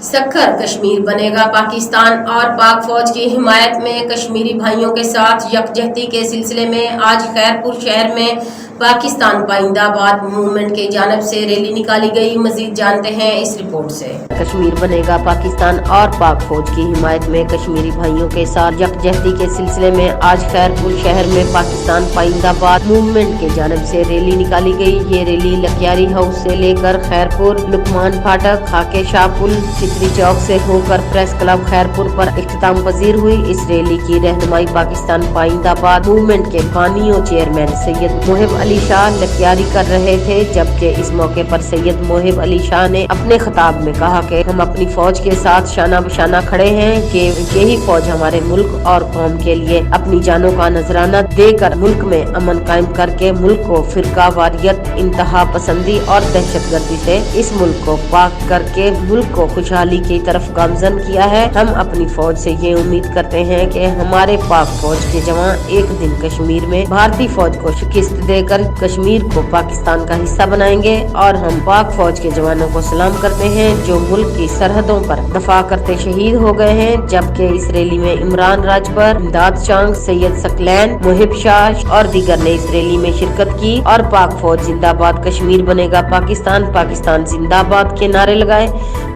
सखर कश्मीर बनेगा पाकिस्तान और पाक फौज की हिमायत में कश्मीरी भाइयों के साथ यकजहती के सिलसिले में आज खैरपुर शहर में पाकिस्तान पाइंदाबाद मूवमेंट की जानिब से रैली निकाली गई। मजीद जानते हैं इस रिपोर्ट से। कश्मीर बनेगा पाकिस्तान और पाक फौज की हिमायत में कश्मीरी भाइयों के साथ यकजहती के सिलसिले में आज खैरपुर शहर में पाकिस्तान पाइंदाबाद मूवमेंट की जानिब से रैली निकाली गई। ये रैली लकियारी हाउस से लेकर खैरपुर, लुकमान फाटक, खाके शाह पुल, चित्री चौक से होकर प्रेस क्लब खैरपुर पर इख्तिताम पजीर हुई। इस रैली की रहनुमाई पाकिस्तान पाइंदाबाद मूवमेंट के बानी और चेयरमैन सैयद मोहिब अली शाह लकियारी कर रहे थे, जबकि इस मौके पर सैयद मोहिब अली शाह ने अपने खिताब में कहा कि हम अपनी फौज के साथ शाना बशाना खड़े हैं कि यही फौज हमारे मुल्क और कौम के लिए अपनी जानों का नजराना देकर मुल्क में अमन कायम करके मुल्क को फिरका वारियत, इंतहा पसंदी और दहशतगर्दी से इस मुल्क को पाक करके मुल्क को खुशहाली की तरफ गामजन किया है। हम अपनी फौज से ये उम्मीद करते हैं कि हमारे पाक फौज के जवान एक दिन कश्मीर में भारतीय फौज को शिकस्त देकर कश्मीर को पाकिस्तान का हिस्सा बनाएंगे और हम पाक फौज के जवानों को सलाम करते हैं जो मुल्क की सरहदों पर दफा करते शहीद हो गए हैं। जबकि इस रैली में इमरान राजबर, इमदाद चांग, सैयद सकलैन, मोहिब शाह और दीगर ने इस रैली में शिरकत की और पाक फौज जिंदाबाद, कश्मीर बनेगा पाकिस्तान, पाकिस्तान जिंदाबाद के नारे लगाए।